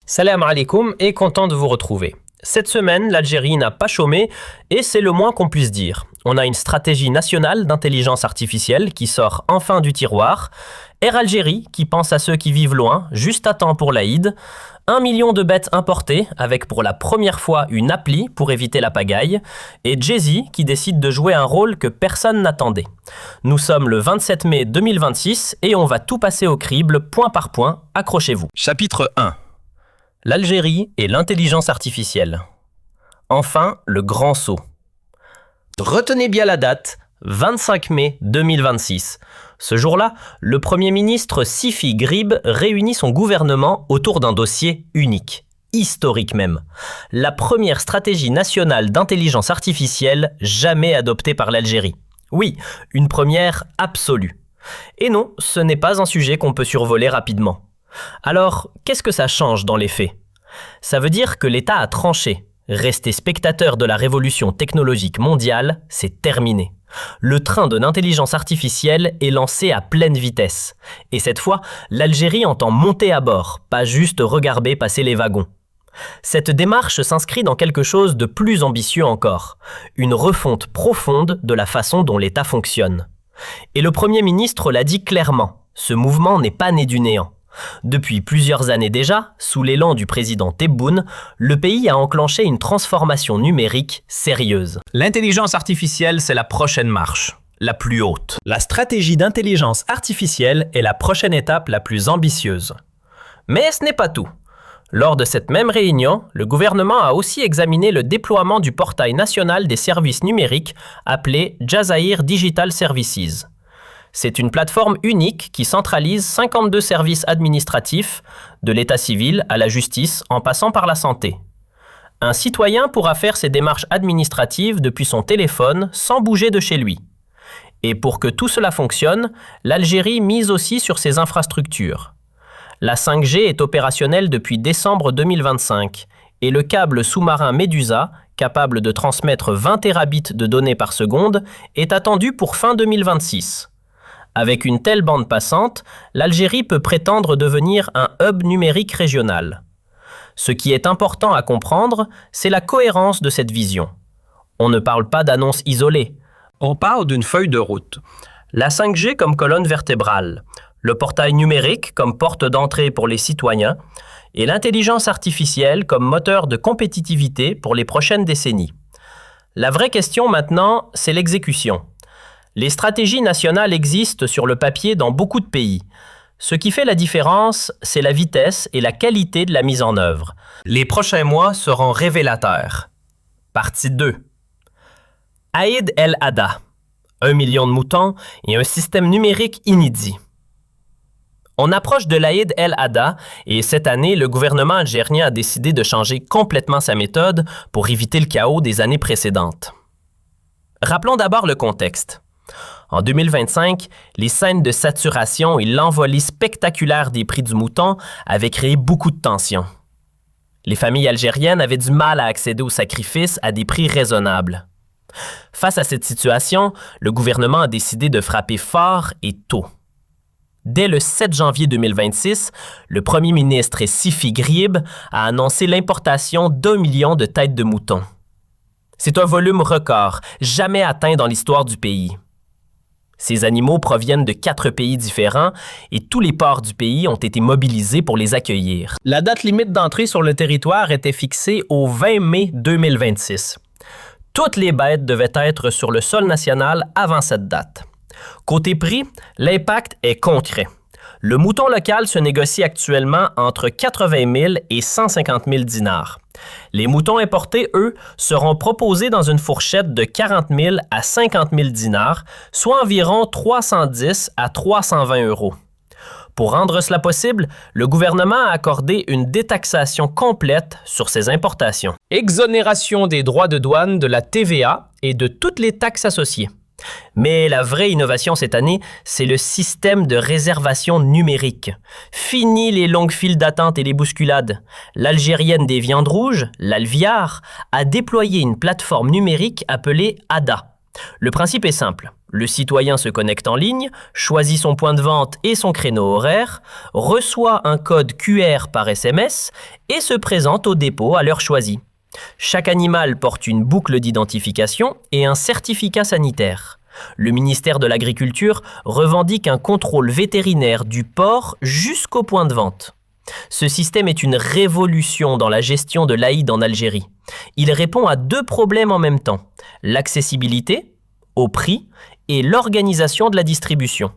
Salam alaikum et content de vous retrouver. Cette semaine, l'Algérie n'a pas chômé et c'est le moins qu'on puisse dire. On a une stratégie nationale d'intelligence artificielle qui sort enfin du tiroir, Air Algérie qui pense à ceux qui vivent loin, juste à temps pour l'Aïd, 1 million de bêtes importées avec pour la première fois une appli pour éviter la pagaille, et Jay-Z qui décide de jouer un rôle que personne n'attendait. Nous sommes le 27 mai 2026 et on va tout passer au crible, point par point, accrochez-vous. Chapitre 1. L'Algérie et l'intelligence artificielle. Enfin, le grand saut. Retenez bien la date, 25 mai 2026. Ce jour-là, le Premier ministre Sifi Grib réunit son gouvernement autour d'un dossier unique, historique même. La première stratégie nationale d'intelligence artificielle jamais adoptée par l'Algérie. Oui, une première absolue. Et non, ce n'est pas un sujet qu'on peut survoler rapidement. Alors, qu'est-ce que ça change dans les faits? Ça veut dire que l'État a tranché. Rester spectateur de la révolution technologique mondiale, c'est terminé. Le train de l'intelligence artificielle est lancé à pleine vitesse. Et cette fois, l'Algérie entend monter à bord, pas juste regarder passer les wagons. Cette démarche s'inscrit dans quelque chose de plus ambitieux encore, une refonte profonde de la façon dont l'État fonctionne. Et le Premier ministre l'a dit clairement, ce mouvement n'est pas né du néant. Depuis plusieurs années déjà, sous l'élan du président Tebboune, le pays a enclenché une transformation numérique sérieuse. L'intelligence artificielle, c'est la prochaine marche, la plus haute. La stratégie d'intelligence artificielle est la prochaine étape la plus ambitieuse. Mais ce n'est pas tout. Lors de cette même réunion, le gouvernement a aussi examiné le déploiement du portail national des services numériques appelé Jazair Digital Services. C'est une plateforme unique qui centralise 52 services administratifs, de l'état civil à la justice en passant par la santé. Un citoyen pourra faire ses démarches administratives depuis son téléphone sans bouger de chez lui. Et pour que tout cela fonctionne, l'Algérie mise aussi sur ses infrastructures. La 5G est opérationnelle depuis décembre 2025 et le câble sous-marin Medusa, capable de transmettre 20 terabits de données par seconde, est attendu pour fin 2026. Avec une telle bande passante, l'Algérie peut prétendre devenir un hub numérique régional. Ce qui est important à comprendre, c'est la cohérence de cette vision. On ne parle pas d'annonce isolée. On parle d'une feuille de route. La 5G comme colonne vertébrale, le portail numérique comme porte d'entrée pour les citoyens et l'intelligence artificielle comme moteur de compétitivité pour les prochaines décennies. La vraie question maintenant, c'est l'exécution. Les stratégies nationales existent sur le papier dans beaucoup de pays. Ce qui fait la différence, c'est la vitesse et la qualité de la mise en œuvre. Les prochains mois seront révélateurs. Partie 2. Aïd El Ada. 1 million de moutons et un système numérique inédit. On approche de l'Aïd El Ada et cette année, le gouvernement algérien a décidé de changer complètement sa méthode pour éviter le chaos des années précédentes. Rappelons d'abord le contexte. En 2025, les scènes de saturation et l'envolée spectaculaire des prix du mouton avaient créé beaucoup de tensions. Les familles algériennes avaient du mal à accéder aux sacrifices à des prix raisonnables. Face à cette situation, le gouvernement a décidé de frapper fort et tôt. Dès le 7 janvier 2026, le premier ministre Sifi Grib a annoncé l'importation d'1 million de têtes de mouton. C'est un volume record, jamais atteint dans l'histoire du pays. Ces animaux proviennent de 4 pays différents et tous les ports du pays ont été mobilisés pour les accueillir. La date limite d'entrée sur le territoire était fixée au 20 mai 2026. Toutes les bêtes devaient être sur le sol national avant cette date. Côté prix, l'impact est concret. Le mouton local se négocie actuellement entre 80 000 et 150 000 dinars. Les moutons importés, eux, seront proposés dans une fourchette de 40 000 à 50 000 dinars, soit environ 310 à 320 euros. Pour rendre cela possible, le gouvernement a accordé une détaxation complète sur ces importations. Exonération des droits de douane, de la TVA et de toutes les taxes associées. Mais la vraie innovation cette année, c'est le système de réservation numérique. Fini les longues files d'attente et les bousculades. L'Algérienne des viandes rouges, l'Alviar, a déployé une plateforme numérique appelée ADA. Le principe est simple. Le citoyen se connecte en ligne, choisit son point de vente et son créneau horaire, reçoit un code QR par SMS et se présente au dépôt à l'heure choisie. Chaque animal porte une boucle d'identification et un certificat sanitaire. Le ministère de l'Agriculture revendique un contrôle vétérinaire du porc jusqu'au point de vente. Ce système est une révolution dans la gestion de l'Aïd en Algérie. Il répond à 2 problèmes en même temps, l'accessibilité, au prix, et l'organisation de la distribution.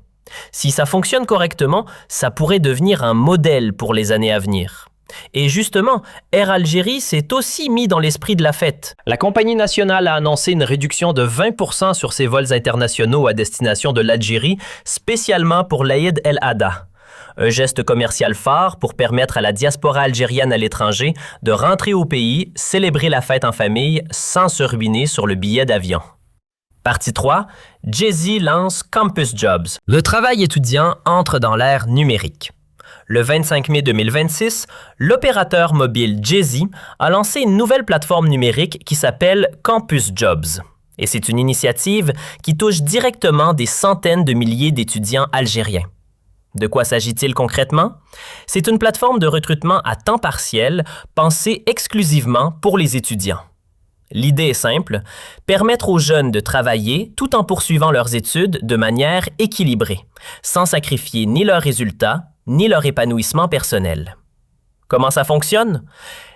Si ça fonctionne correctement, ça pourrait devenir un modèle pour les années à venir. Et justement, Air Algérie s'est aussi mis dans l'esprit de la fête. La compagnie nationale a annoncé une réduction de 20% sur ses vols internationaux à destination de l'Algérie, spécialement pour l'Aïd el-Adha. Un geste commercial phare pour permettre à la diaspora algérienne à l'étranger de rentrer au pays, célébrer la fête en famille sans se ruiner sur le billet d'avion. Partie 3, Jay-Z lance Campus Jobs. Le travail étudiant entre dans l'ère numérique. Le 25 mai 2026, l'opérateur mobile Jay-Z a lancé une nouvelle plateforme numérique qui s'appelle Campus Jobs. Et c'est une initiative qui touche directement des centaines de milliers d'étudiants algériens. De quoi s'agit-il concrètement? C'est une plateforme de recrutement à temps partiel pensée exclusivement pour les étudiants. L'idée est simple, permettre aux jeunes de travailler tout en poursuivant leurs études de manière équilibrée, sans sacrifier ni leurs résultats, ni leur épanouissement personnel. Comment ça fonctionne?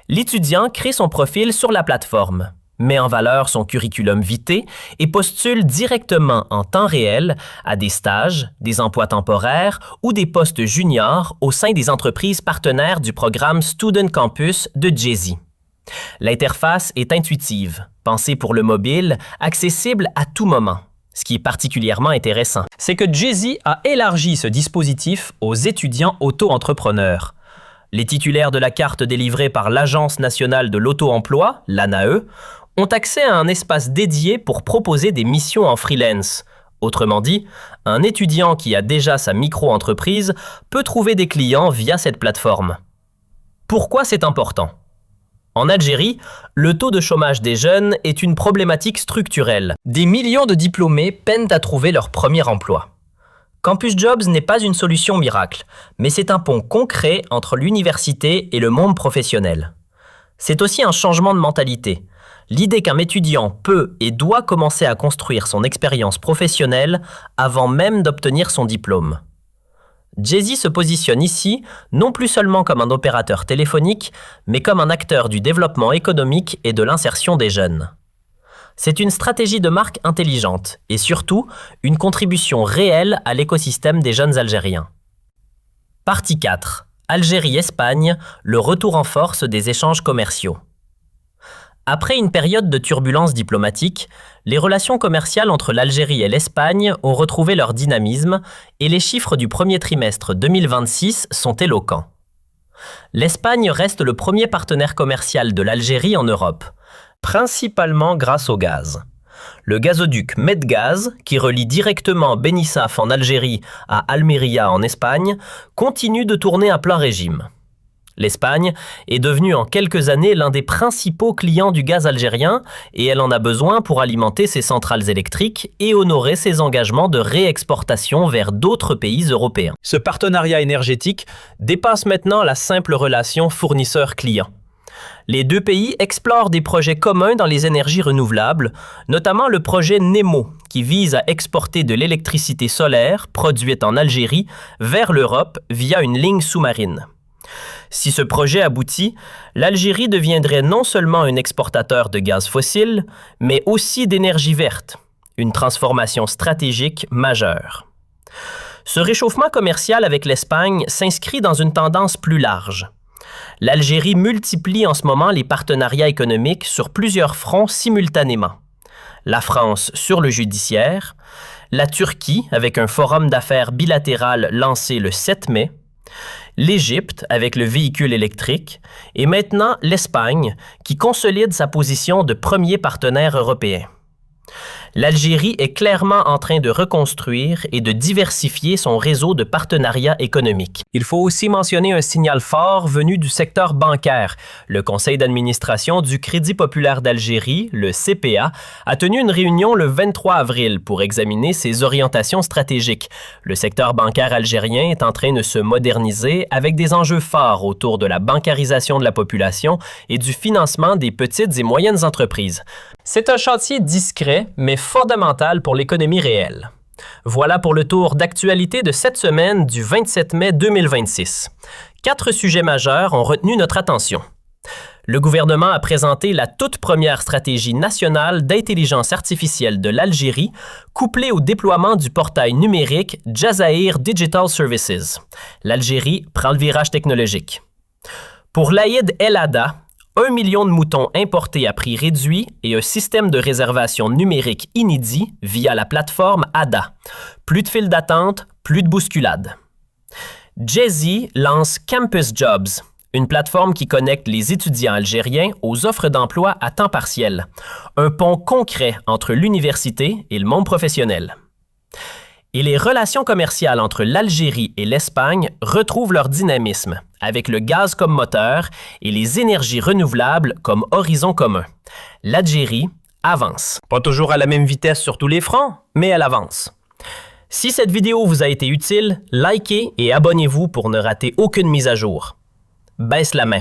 L'étudiant crée son profil sur la plateforme, met en valeur son curriculum vitae et postule directement en temps réel à des stages, des emplois temporaires ou des postes juniors au sein des entreprises partenaires du programme Student Campus de Jay-Z. L'interface est intuitive, pensée pour le mobile, accessible à tout moment. Ce qui est particulièrement intéressant, c'est que Jay-Z a élargi ce dispositif aux étudiants auto-entrepreneurs. Les titulaires de la carte délivrée par l'Agence nationale de l'auto-emploi, l'ANAE, ont accès à un espace dédié pour proposer des missions en freelance. Autrement dit, un étudiant qui a déjà sa micro-entreprise peut trouver des clients via cette plateforme. Pourquoi c'est important? En Algérie, le taux de chômage des jeunes est une problématique structurelle. Des millions de diplômés peinent à trouver leur premier emploi. Campus Jobs n'est pas une solution miracle, mais c'est un pont concret entre l'université et le monde professionnel. C'est aussi un changement de mentalité. L'idée qu'un étudiant peut et doit commencer à construire son expérience professionnelle avant même d'obtenir son diplôme. Jay-Z se positionne ici non plus seulement comme un opérateur téléphonique, mais comme un acteur du développement économique et de l'insertion des jeunes. C'est une stratégie de marque intelligente et surtout une contribution réelle à l'écosystème des jeunes Algériens. Partie 4. Algérie-Espagne, le retour en force des échanges commerciaux. Après une période de turbulence diplomatique, les relations commerciales entre l'Algérie et l'Espagne ont retrouvé leur dynamisme et les chiffres du premier trimestre 2026 sont éloquents. L'Espagne reste le premier partenaire commercial de l'Algérie en Europe, principalement grâce au gaz. Le gazoduc Medgaz, qui relie directement Benissaf en Algérie à Almeria en Espagne, continue de tourner à plein régime. L'Espagne est devenue en quelques années l'un des principaux clients du gaz algérien et elle en a besoin pour alimenter ses centrales électriques et honorer ses engagements de réexportation vers d'autres pays européens. Ce partenariat énergétique dépasse maintenant la simple relation fournisseur-client. Les 2 pays explorent des projets communs dans les énergies renouvelables, notamment le projet Nemo, qui vise à exporter de l'électricité solaire produite en Algérie vers l'Europe via une ligne sous-marine. Si ce projet aboutit, l'Algérie deviendrait non seulement un exportateur de gaz fossile, mais aussi d'énergie verte, une transformation stratégique majeure. Ce réchauffement commercial avec l'Espagne s'inscrit dans une tendance plus large. L'Algérie multiplie en ce moment les partenariats économiques sur plusieurs fronts simultanément. La France sur le judiciaire, la Turquie avec un forum d'affaires bilatéral lancé le 7 mai, l'Égypte avec le véhicule électrique et maintenant l'Espagne qui consolide sa position de premier partenaire européen. L'Algérie est clairement en train de reconstruire et de diversifier son réseau de partenariats économiques. Il faut aussi mentionner un signal fort venu du secteur bancaire. Le conseil d'administration du Crédit populaire d'Algérie, le CPA, a tenu une réunion le 23 avril pour examiner ses orientations stratégiques. Le secteur bancaire algérien est en train de se moderniser avec des enjeux forts autour de la bancarisation de la population et du financement des petites et moyennes entreprises. C'est un chantier discret, mais fondamental pour l'économie réelle. Voilà pour le tour d'actualité de cette semaine du 27 mai 2026. 4 sujets majeurs ont retenu notre attention. Le gouvernement a présenté la toute première stratégie nationale d'intelligence artificielle de l'Algérie, couplée au déploiement du portail numérique Jazair Digital Services. L'Algérie prend le virage technologique. Pour l'Aïd El Hadda, 1 million de moutons importés à prix réduit et un système de réservation numérique inédit via la plateforme Hadda. Plus de files d'attente, plus de bousculades. Jay-Z lance Campus Jobs, une plateforme qui connecte les étudiants algériens aux offres d'emploi à temps partiel. Un pont concret entre l'université et le monde professionnel. Et les relations commerciales entre l'Algérie et l'Espagne retrouvent leur dynamisme, avec le gaz comme moteur et les énergies renouvelables comme horizon commun. L'Algérie avance. Pas toujours à la même vitesse sur tous les fronts, mais elle avance. Si cette vidéo vous a été utile, likez et abonnez-vous pour ne rater aucune mise à jour. Baisse la main.